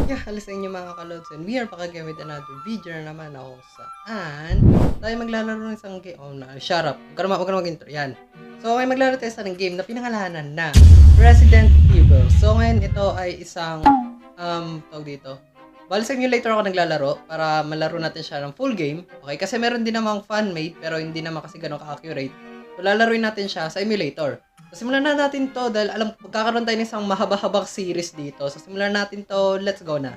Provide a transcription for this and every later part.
Yeah, halos sa inyo mga kalods, and we are back again with another video na naman ako saan tayo maglalaro ng isang game. Oh, shut up. Huwag ka na mag-intro. Yan. So, may maglalaro tayo sa game na pinangalanan na Resident Evil. So, ngayon ito ay isang, tawag dito. Bali simulator ako naglalaro para malaro natin siya ng full game. Okay, kasi meron din namang fan made pero hindi naman kasi ganun ka-accurate. So, lalaruin natin siya sa emulator. So, simulan na natin to dahil alam, magkakaroon tayo ng isang mahaba-habang series dito. So, simulan natin to. Let's go na.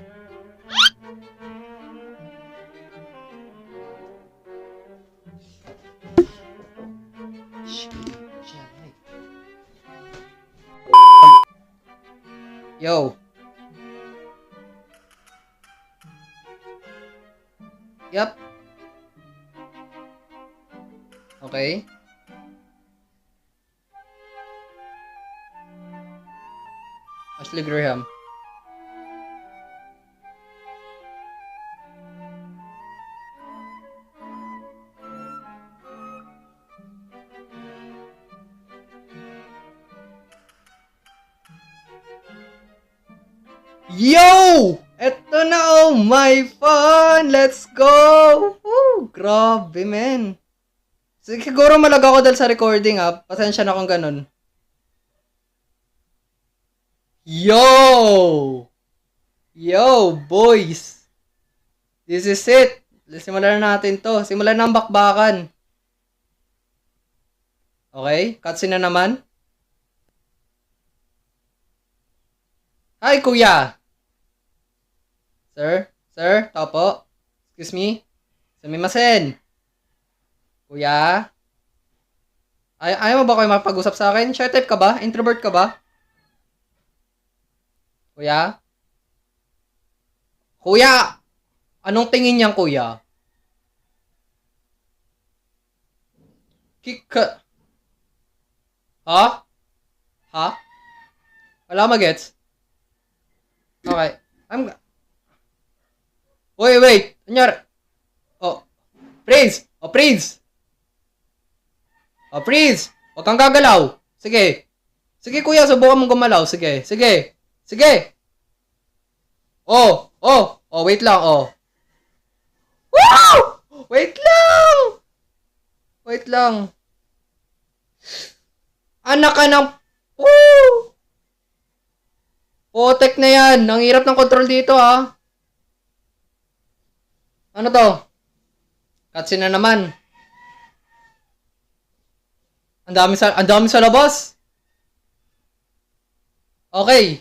Yo. Yup. Okay. Ashley Graham. Yo! Eto na, oh my fun! Let's go! Woo! Grabe, men. Siguro malag ako dahil sa recording, ha. Pasensya na kung ganun. Yo! Yo, boys! This is it! Simulan na natin to. Simulan na ang bakbakan. Okay? Cutscene na naman. Hi, kuya! Sir? Sir? Topo? Excuse me? Sumimasen! Kuya? Ayaw mo ba kayo mapag-usap sa akin? Shy type ka ba? Introvert ka ba? Kuya? Kuya! Anong tingin niyang kuya? Kika... Ha? Ha? Wala magets? Okay. Wait. Anyari? Oh. Prince! Oh, Prince! Oh, Prince! Huwag kang gagalaw. Sige. Sige, kuya. Subukan mong gumalaw. Sige. Oh, wait lang. Oh. Wow! Wait lang. Anak ka ng... Woo! Potek na yan. Ang hirap ng control dito, ha. Ano to? Cutscene na naman. Ang dami sa labas. Okay.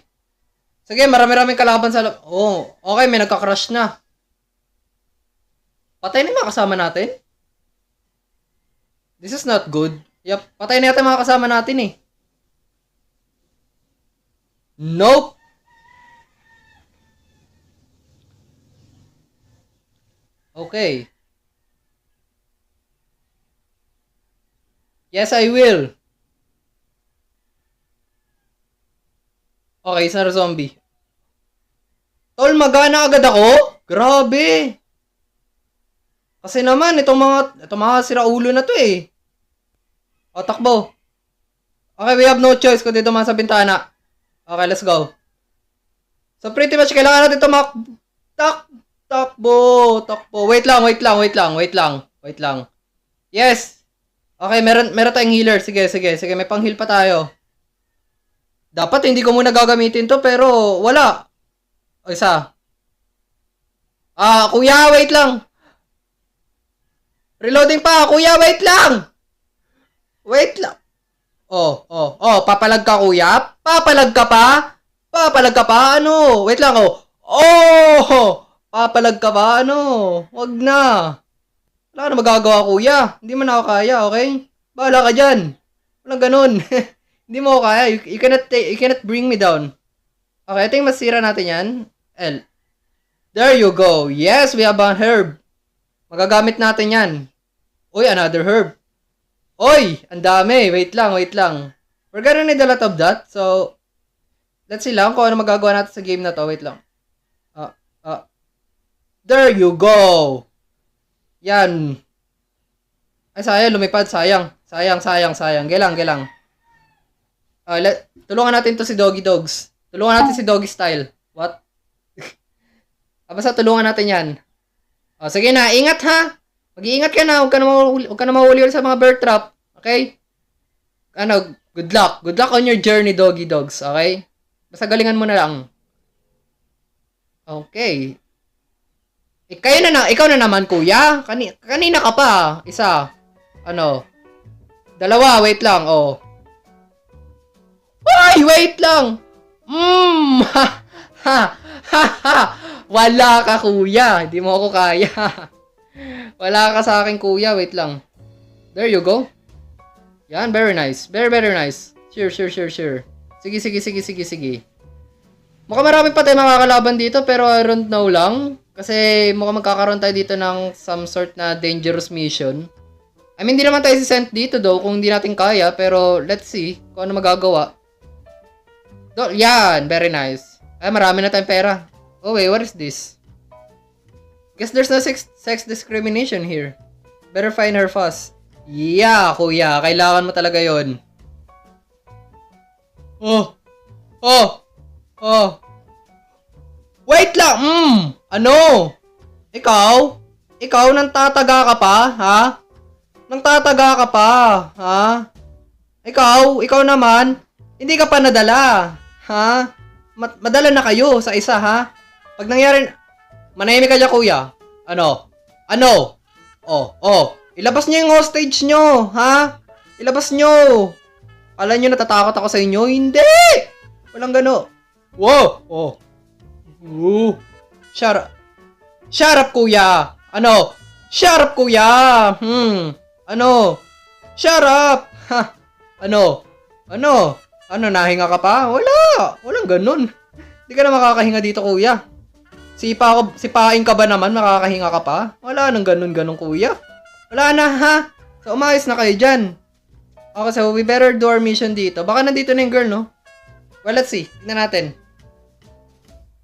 Sige, marami-raming kalaban sa labas. Oh, okay, may nagka-crush na. Patay na yung mga kasama natin? This is not good. Yup, patay na yata mga kasama natin eh. Nope. Okay. Yes, I will. Okay, Sir Zombie. Tol, magana agad ako? Grabe. Kasi naman, itong mga siraulo na to eh. O, takbo. Okay, we have no choice kundi dumaan sa bintana. Okay, let's go. So, pretty much, kailangan natin takbo. Wait lang. Yes. Okay, meron tayong healer. Sige. May pang-heal pa tayo. Dapat hindi ko muna gagamitin to, pero wala. O, isa. Kuya, wait lang. Reloading pa. Kuya, wait lang. Papalag ka, kuya? Papalag ka pa? Ano? Wait lang, papalag ka ba? Ano? Wag na. Wala ka na magagawa, kuya. Hindi mo na ako kaya, okay? Bahala ka dyan. Walang ganun. Hindi mo ako kaya. You cannot bring me down. Okay, ito yung masira natin yan. L. There you go. Yes, we have a herb. Magagamit natin yan. Uy, another herb. Oy, ang dami. Wait lang. We're gonna need a lot of that. So, let's see lang kung ano magagawa natin sa game na to. Wait lang. There you go. Yan. Ay, sayang. Lumipad. Sayang. Gelang. Tulungan natin to si Doggy Dogs. Tulungan natin si Doggy Style. What? basta tulungan natin yan. O, sige na, ingat ha. Mag-iingat ka na, huwag ka na mahuli ulit sa mga bear trap. Okay? Ano, good luck. Good luck on your journey, doggy dogs. Okay? Basta galingan mo na lang. Okay. Ikaw na naman, kuya. Kanina ka pa. Isa. Ano? Dalawa, wait lang. Oh. Ay, wait lang. Ha, ha, ha, ha. Wala ka, kuya. Hindi mo ako kaya. Wala ka sa akin, kuya. Wait lang. There you go. Yan, very nice. Very, very nice. Sure. Sige. Mukhang marami pa tayo makakalaban dito, pero I don't know lang. Kasi mukhang magkakaroon tayo dito ng some sort na dangerous mission. I mean, hindi naman tayo sisend dito though, kung hindi natin kaya, pero let's see kung ano magagawa. Yan, very nice. Ay, marami na tayong pera. Oh wait, what is this? Guess there's no sex discrimination here. Better find her fast. Yeah, kuya, kailangan mo talaga yon. Oh. Wait lang! Ano? Ikaw nang tataga ka pa, ha? Nang tataga ka pa, ha? Ikaw naman, hindi ka pa nadala, ha? Madala na kayo sa isa, ha? Pag nangyari, manahimik ka dyan, kuya. Ano? Ilabas nyo yung hostage nyo, ha? Ilabas nyo. Kala nyo natatakot ako sa inyo? Hindi! Walang gano. Wow! Shut up, kuya! Ano? Shut up, kuya! Ano? Shut up! Ha? Ano? Nahinga ka pa? Wala! Walang ganun. Hindi ka na makakahinga dito, kuya. Sipain ka ba naman? Makakahinga ka pa? Wala nang ganun, kuya. Wala na, ha? So, umayos na kayo dyan. Okay, so we better do our mission dito. Baka nandito na yung girl, no? Well, let's see. Tignan natin.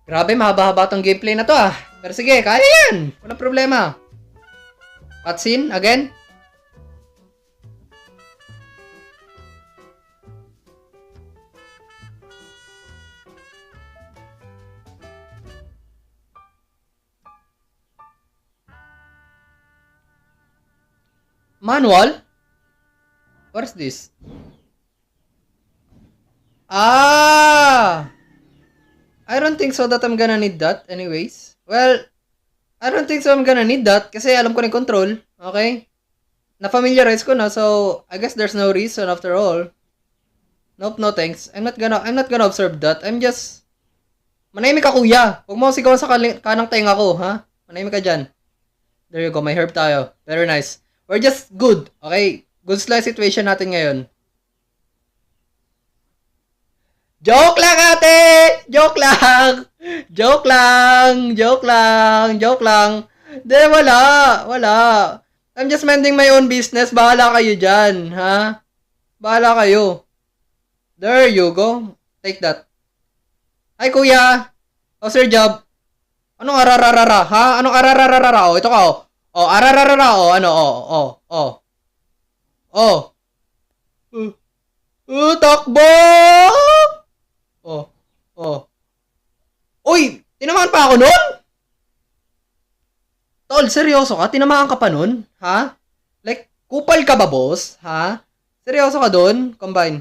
Grabe, mahaba-haba tong gameplay na to, ah. Pero sige, kaya yan. Walang problema. Cutscene, again. Manual? What is this? I don't think so that I'm gonna need that anyways. Well, I don't think so I'm gonna need that kasi alam ko na yung control. Okay? Na-familiarize ko na, so I guess there's no reason after all. Nope, no thanks. I'm not gonna observe that. I'm just... Manahimik ka, kuya. Huwag mo sigawan sa kanang tenga ko, ha? Manahimik ka dyan. There you go, may herb tayo. Very nice. We're just good, okay? Good slice situation natin ngayon. Joke lang, ate! Joke lang! Hindi, wala. I'm just minding my own business. Bahala kayo dyan, ha? Bahala kayo. There you go. Take that. Hi, kuya. How's your job? Anong arararara, ha? Anong arararara? Oh, ito ka, oh. Oh, arararara, oh. Ano, takbo! Uy, tinamaan pa ako nun? Tol, seryoso ka? Tinamaan ka pa nun? Ha? Like, kupal ka ba, boss? Ha? Seryoso ka dun? Combine.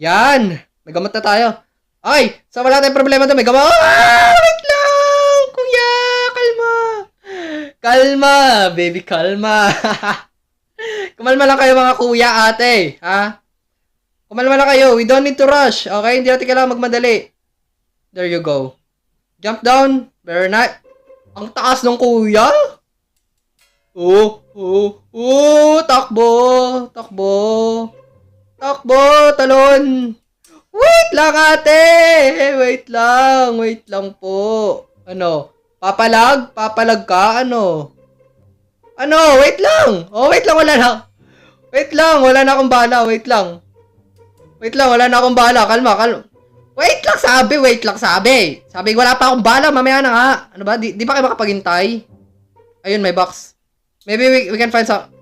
Yan! May gamot na tayo. Ay! So wala tayong problema doon. May gamot. Wait lang! Kuya! Kalma, baby, kalma. Kumalma lang kayo mga kuya, ate. Ha? Kumalma lang kayo. We don't need to rush. Okay? Hindi natin kailangan magmadali. There you go. Jump down. Very nice. Ang taas ng kuya. Takbo, talon. Wait lang, ate. Wait lang po. Ano? Papalag ka? Ano? Wait lang. Wait lang, wala na. Wala na akong bala. Wait lang, wala na akong bala. Kalma. Wait lang, sabi. Sabi, wala pa akong bala. Mamaya na nga. Ano ba? Di ba kayo makapaghintay? Ayun, may box. Maybe we can find some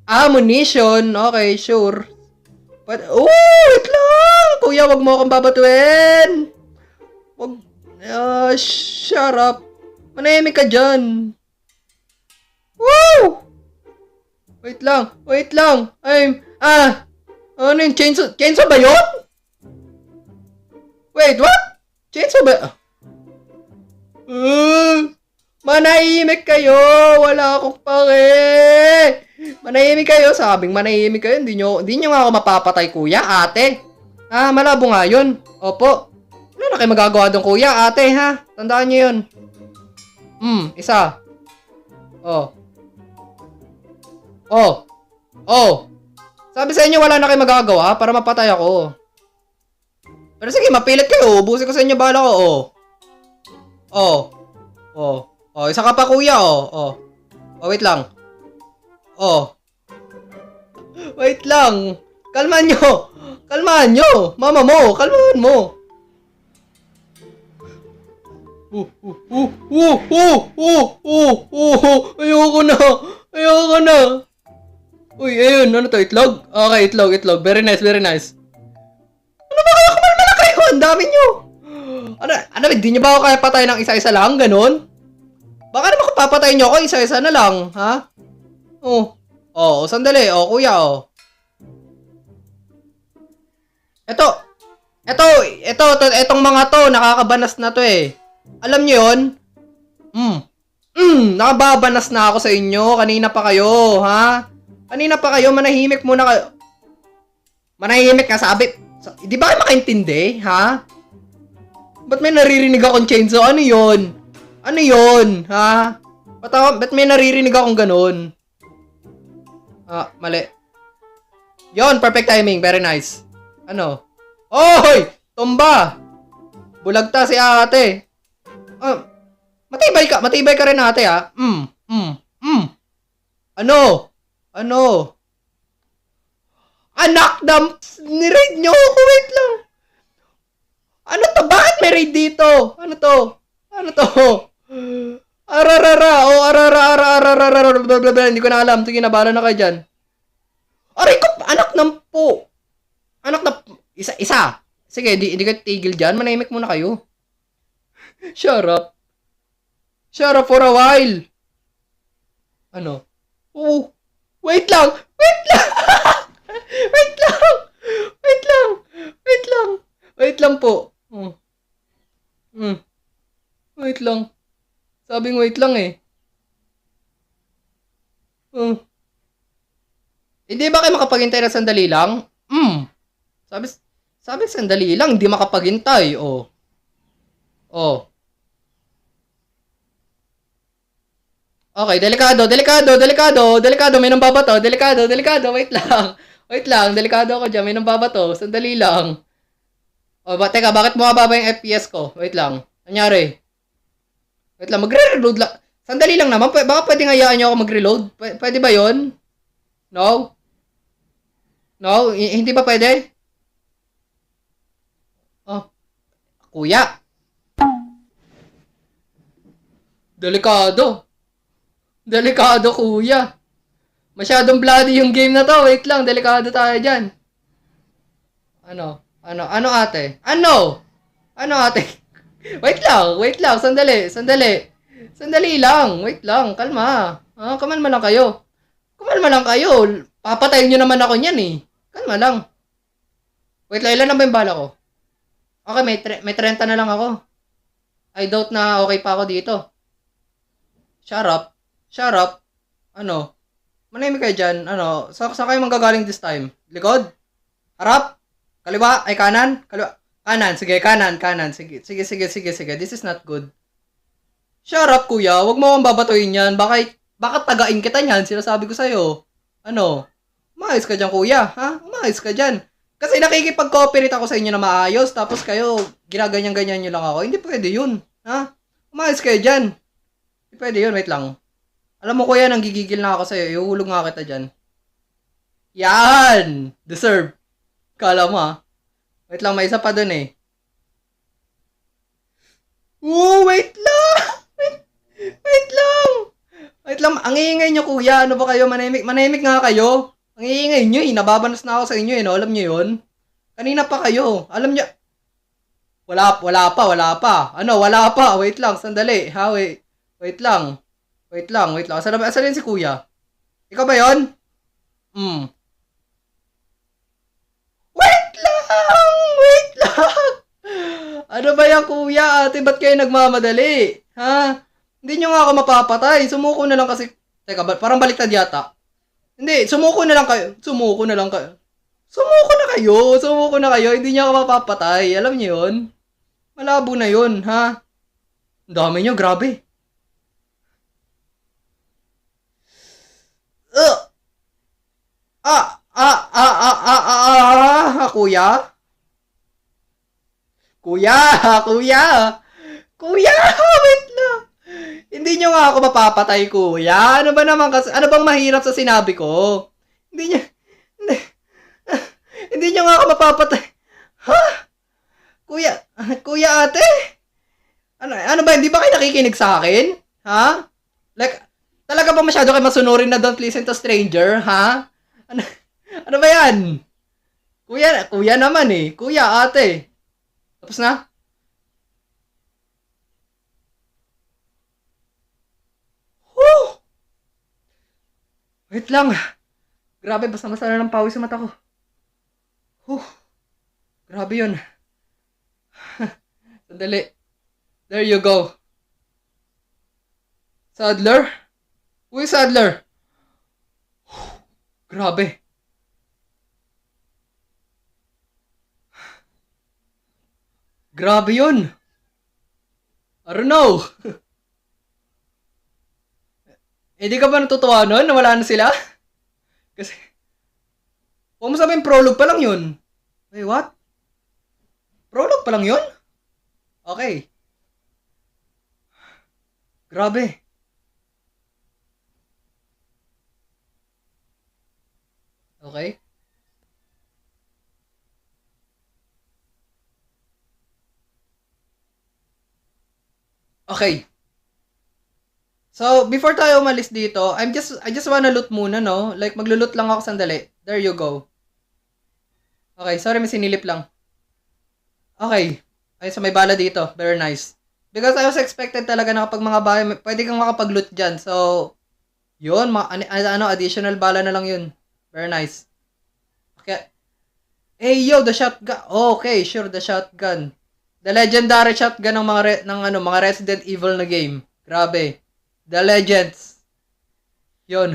ammunition. Okay, sure. But, wait lang. Kuya, wag mo akong babatuin. Shut up. Manahimik ka dyan. Woo! Wait lang. Ano yung chainsaw? Chainsaw ba yun? Wait, what? Chainsaw ba? Manahimik kayo! Wala akong pake! Manahimik kayo! Sabing manahimik kayo. Hindi nyo nga ako mapapatay, kuya, ate. Malabo nga yun. Opo. Ano na kayo magagawa doon, kuya, ate, ha? Tandaan nyo yun. Isa. Oh. Sabi sa inyo, wala na kayo magagawa para mapatay ako. Pero sige, mapilit kayo. Ubusin ko sa inyo bala ko, isa ka pa, kuya, wait lang. Wait lang. Kalmahan nyo. Mama mo, kalmahan mo. Ayoko na. Uy, ayun, ano to, itlog? Okay, itlog. Very nice. Ano ba kayo? Kumalma na kayo. Ang dami nyo. Hindi nyo ba ako kaya patay ng isa-isa lang? Ganon? Baka naman kung papatayin nyo ako, isa-isa na lang, ha? Sandali. Kuya, Etong mga to, nakakabanas na to eh. Alam nyo yun? Nakababanas na ako sa inyo. Kanina pa kayo, ha? Manahimik muna kayo. Manahimik ka, sabi. Di ba kayo makaintindi, ha? Ba't may naririnig akong chainsaw? Ano yun, ha? Ba't may naririnig akong ganun? Mali. Yon, perfect timing. Very nice. Ano? Oy! Tumba! Bulagta si ate. Matibay ka rin ate, ha? Ano? Anak ni-raid nyo ako, wait lang. Ano to? Bakit may raid dito? Ano to? Hindi ko na alam. Sige na, bahala na kayo dyan. Aray ko, anak ng po. Isa. Sige, di ka tigil dyan. Manahimik muna kayo. Shut up for a while. Ano? Wait lang. Wait lang po. Wait lang. Sabing wait lang eh. Hindi ba kayo makapaghintay na sandali lang? Sabi sandali lang, hindi makapaghintay. Okay, delikado. May nambabato. Delikado. Wait lang. Delikado ako dyan. May nambabato. Sandali lang. Teka, bakit bumababa yung FPS ko? Wait lang. Nangyari? Wait lang, magre-reload lang. Sandali lang naman. Baka pwedeng hayaan nyo ako mag-reload. Pwede ba yon? No? Hindi ba pwede? Kuya. Delikado, kuya. Masyadong bloody yung game na to. Wait lang, delikado tayo dyan. Ano ate? Ano ate? Wait lang, sandali. Sandali lang, wait lang, kalma. Kumalma lang kayo. Papatayin nyo naman ako niyan eh. Kalma lang. Wait lang, ilan na ba yung bala ko? Okay, may 30 na lang ako. I doubt na okay pa ako dito. Shut up. Ano? Manahimik kayo dyan. Ano? Saan kayo manggagaling this time? Likod? Harap? Kaliwa? Ay, kanan? Kaliwa? Kanan. Sige, kanan. Sige. This is not good. Shut up, kuya. Huwag mo akong babatuin yan. Baka tagain kita niyan. Sinasabi ko sa'yo. Ano? Umayos ka dyan, kuya. Ha? Umayos ka dyan. Kasi nakikipag-cooperate ako sa inyo na maayos. Tapos kayo, ginaganyan-ganyan nyo lang ako. Hindi pwede yun. Ha? Umayos kayo dyan. Hindi pwede yun. Wait lang. Alam mo, kuya, nanggigigil na ako sa'yo. Ihuhulog nga kita dyan. Yan! Deserve. Kala mo, ha? Wait lang, may isa pa dun eh. Wait lang! Wait lang, ang iingay nyo, kuya. Ano ba kayo? Manahimik nga kayo. Ang iingay nyo eh. Nababanas na ako sa inyo eh. No? Alam nyo yun? Kanina pa kayo. Alam nyo. Wala pa. Ano? Wala pa. Wait lang, sandali. Ha? Wait. Wait lang. Wait lang, wait lang. Asan yun si kuya? Ikaw ba yun? Hmm. Wait lang! Wait lang! Ano ba yan, kuya? Ate, ba't kayo nagmamadali? Ha? Hindi nyo nga ako mapapatay. Sumuko na lang kasi... Teka, parang baliktad yata. Hindi, sumuko na lang kayo. Sumuko na lang kayo. Sumuko na kayo. Sumuko na kayo. Hindi niya ako mapapatay. Alam niyo yun? Malabo na yun, ha? Ang dami nyo, grabe. Uh, kuya? Kuya, kuya. Kuya, wait lang. Hindi nyo nga ako mapapatay, kuya. Ano ba naman kasi, ano bang mahirap sa sinabi ko? Hindi nyo, hindi, hindi nyo nga ako mapapatay. Ha? Kuya, kuya ate? Ano ba, hindi ba kayo nakikinig sa akin? Ha? Like, talaga ba masyado kayo masunurin na don't listen to stranger, ha? Ano, ano ba yan? Kuya naman eh. Kuya, ate. Tapos na? Whew! Wait lang. Grabe, basta-basta na ng pawis sa mata ko. Whew! Grabe yun. Sandali. There you go. Sadler? Uy, Sadler. Grabe. Grabe yun. I don't know. Hindi ka ba natutuwa nun na wala na sila? Kasi, huwag mo sabihin prologue pa lang yun. Wait, what? Prologue pa lang yun? Okay. Grabe. Okay. Okay. So, before tayo umalis dito, I just wanna loot muna, no? Like, maglulot lang ako sandali. There you go. Okay, sorry, may sinilip lang. Okay. Ay, sa may bala dito. Very nice. Because I was expected talaga na kapag mga bahay, pwede kang makapag-loot dyan. So, yun, additional bala na lang yun. Very nice. Okay. Hey, yo, the shotgun. Okay, sure, the shotgun. The legendary shotgun ng mga Resident Evil na game. Grabe. The Legends. Yun.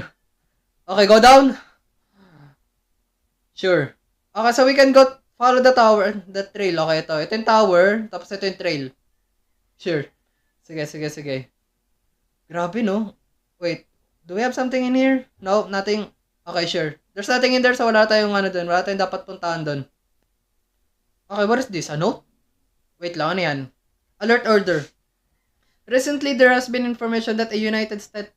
Okay, go down. Sure. Okay, so we can go follow the tower, the trail. Okay, ito. Ito yung tower, tapos ito yung trail. Sure. Sige. Grabe, no? Wait. Do we have something in here? No, nothing. Okay, sure. There's nothing in there, so wala tayong dun. Wala tayong dapat puntahan dun. Okay, what is this? A note? Wait lang, ano yan? Alert order. Recently, there has been information that a United States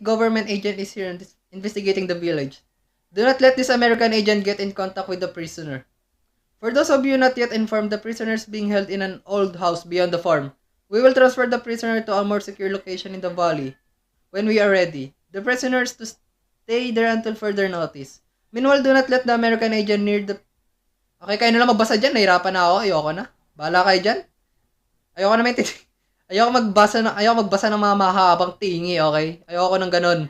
government agent is here investigating the village. Do not let this American agent get in contact with the prisoner. For those of you not yet informed, the prisoner is being held in an old house beyond the farm. We will transfer the prisoner to a more secure location in the valley when we are ready. The prisoner is to stay there until further notice. Meanwhile, do not let the American agent near the... Okay, kayo na lang magbasa dyan. Nahirapan na ako. Ayoko na. Bahala kayo dyan. Ayoko na ayoko magbasa ng mga mahabang tingi, okay? Ayoko ng ganun.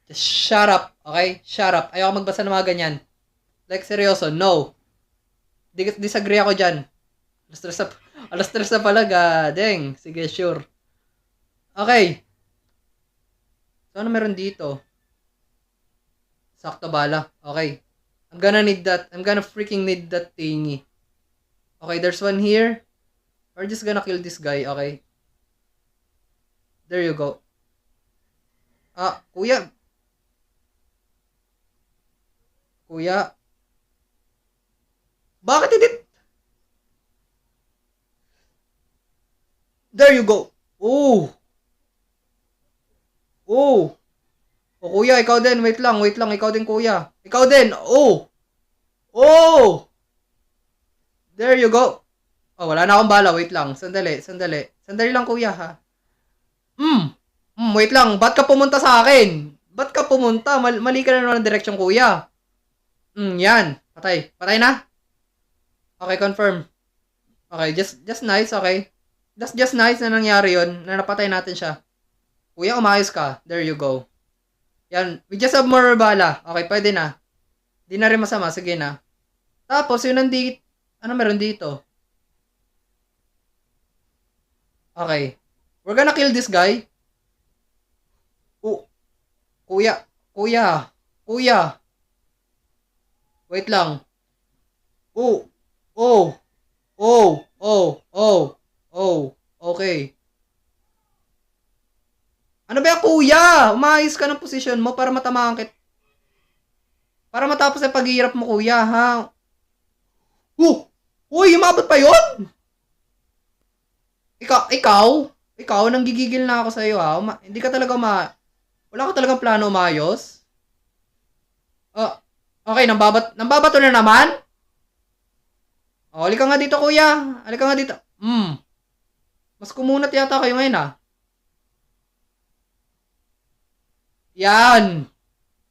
Just shut up, okay? Shut up. Ayoko magbasa ng mga ganyan. Like, seryoso, no. Disagree ako dyan. Alas tres na pala, gadeng. Sige, sure. Okay. So, ano meron dito? Sakto bala. Okay. I'm gonna freaking need that thingy. Okay, there's one here. We're just gonna kill this guy, okay? There you go. Kuya. Bakit hindi? There you go. Oh. O kuya, ikaw din. Wait lang. Ikaw din, kuya. Ikaw din. Oh. There you go. Oh, wala na akong bala. Wait lang. Sandali. Sandali lang, kuya, ha? Wait lang. Ba't ka pumunta sa akin? Ba't ka pumunta? Mali ka na naman ng direksyon, kuya. Yan. Patay. Patay na? Okay, confirm. Okay, just nice, okay. That's just nice na nangyari yun, na napatay natin siya. Kuya, umayos ka. There you go. Yan. We just have more bala. Okay, pwede na. Di na rin masama. Sige na. Tapos, yun nandito. Ano meron dito? Okay. We're gonna kill this guy. Oh, kuya. Kuya. Kuya. Wait lang. Oh. Oh. Oh. Oh. Oh. Oh. Okay. Ano ba yan, kuya? Umayos ka ng posisyon mo para matamaan kita. Para matapos ang paghihirap mo, kuya, ha? Uy, umabot pa yun? Ikaw, nanggigigil na ako sa'yo, ha? Hindi ka talaga wala ka talagang plano umayos? Okay, nambabato na naman? Halika nga dito, kuya. Halika nga dito. Mas kumunat yata kayo ngayon, ha? Yan.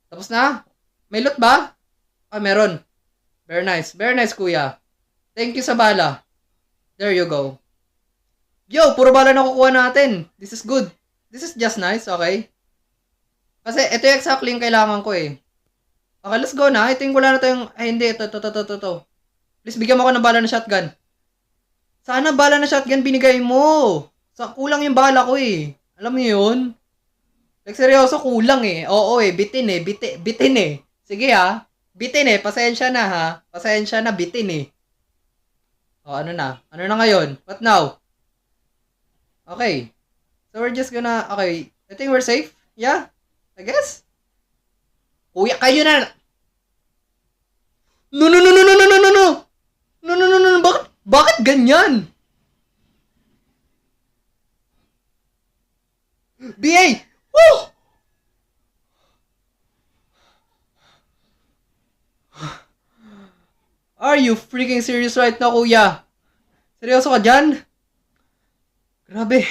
Tapos na? May loot ba? Meron. Very nice. Very nice, kuya. Thank you sa bala. There you go. Yo, puro bala na kukuha natin. This is good. This is just nice, okay? Kasi ito yung exactly yung kailangan ko eh. Okay, let's go na. Ito yung wala na tayong... Ay, hindi. Ito. Please, bigyan mo ako ng bala na shotgun. Sana bala na shotgun binigay mo. Kulang yung bala ko eh. Alam mo yun? Like, seryoso, kulang eh. Oo eh, bitin eh. Bitin eh. Sige ha. Bitin eh. Pasensya na ha. Pasensya na, bitin eh. Ano na? Ano na ngayon? What now? Okay. So, we're just gonna... Okay. I think we're safe. Yeah? I guess? Kuya, kayo na! No! No. Bakit ganyan? BA! Woo! Are you freaking serious right now, kuya? Seryoso ka dyan? Grabe.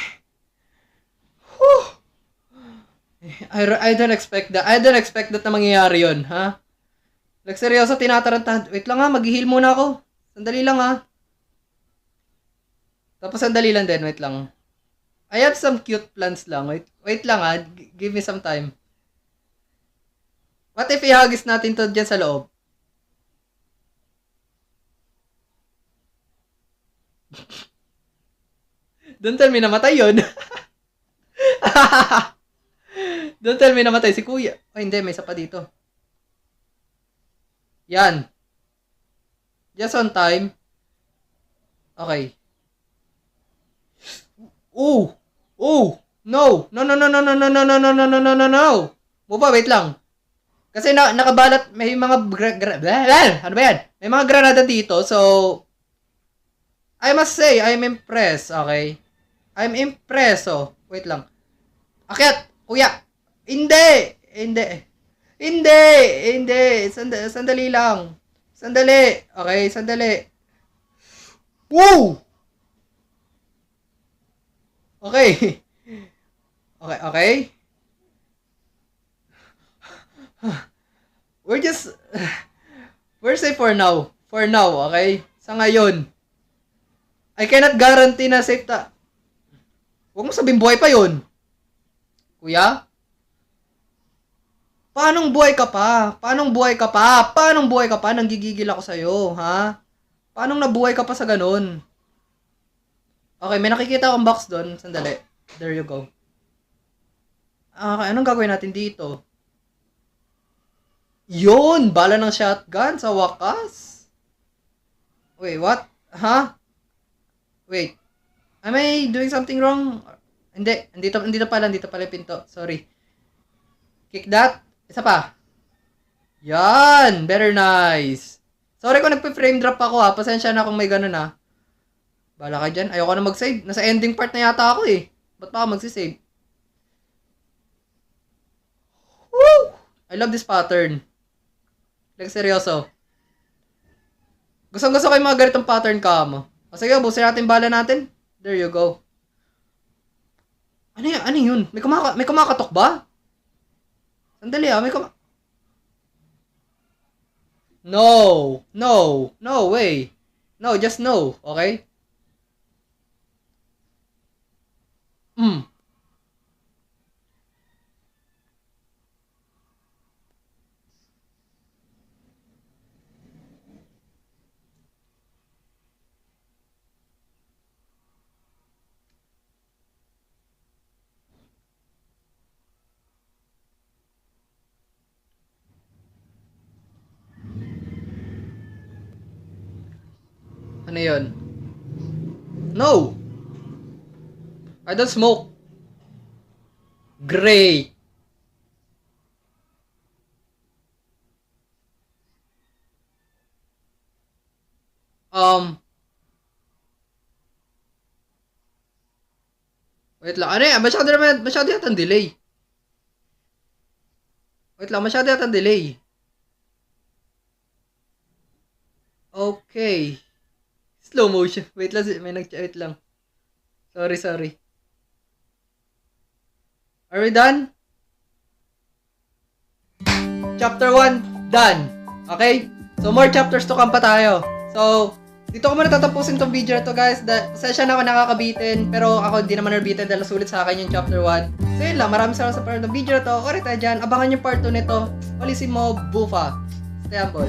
Whew. I don't expect that. I don't expect that na mangyayari yun, ha? Like, seryoso, tinatarantahan. Wait lang ha, mag-heal muna ako. Sandali lang ha. Tapos sandali lang din, wait lang. I have some cute plans lang. Wait lang ha, give me some time. What if ihagis natin to dyan sa loob? Don't tell me namatay yun. Don't tell me namatay si kuya. Hindi, may isa pa dito. Yan. Just on time. Okay. No. Buba, wait lang. Kasi nakabalat, may mga ano ba yan? May mga granada dito, so I must say, I'm impressed, okay? I'm impressed, oh. Wait lang. Akyat! Kuya! Hindi! Sandali lang. Sandali. Okay, sandali. Woo! Okay. Okay. We're safe for now. For now, okay? Sa ngayon. I cannot guarantee na safe Huwag mo sabihin buhay pa yun. Kuya? Paanong buhay ka pa? Nanggigigil ako sa'yo, ha? Paanong nabuhay ka pa sa ganun? Okay, may nakikita akong box doon. Sandali. There you go. Okay, anong gagawin natin dito? Yun! Bala ng shotgun sa wakas. Wait, what? Huh? Wait. Am I doing something wrong? Hindi. Andito pala yung pinto. Sorry. Kick that. Isa pa. Yan! Better nice. Sorry kung nagpe-frame drop ako ha. Pasensya na kung may ganun ha. Bala ka dyan. Ayoko na mag-save. Nasa ending part na yata ako eh. Ba't pa ako magsisave? Woo! I love this pattern. Like, seryoso. Gusto ko yung mga ganitong pattern ka mo. O sige, busin natin bala natin. There you go. Ano yun? May kumakatok ba? Sandali may No way. No, just no. Okay? Ano yun? No! I don't smoke. Great! Wait lang. Ano yan? Masyado yatang delay. Wait lang, masyado yatang delay. Okay. Slow motion. Wait lang, wait lang. Sorry. Are we done? Chapter 1, done. Okay? So, more chapters to come pa tayo. So, dito ko muna tatapusin tong video na to, guys. Pasensya na ako nakakabitin, pero ako hindi naman nabitin dahil sulit sa akin yung chapter 1. So, yun lang. Maraming salamat sa part ng video na to. Alright tayo dyan. Abangan yung part 2 nito. Ulisin mo, Bufa. Stay humble.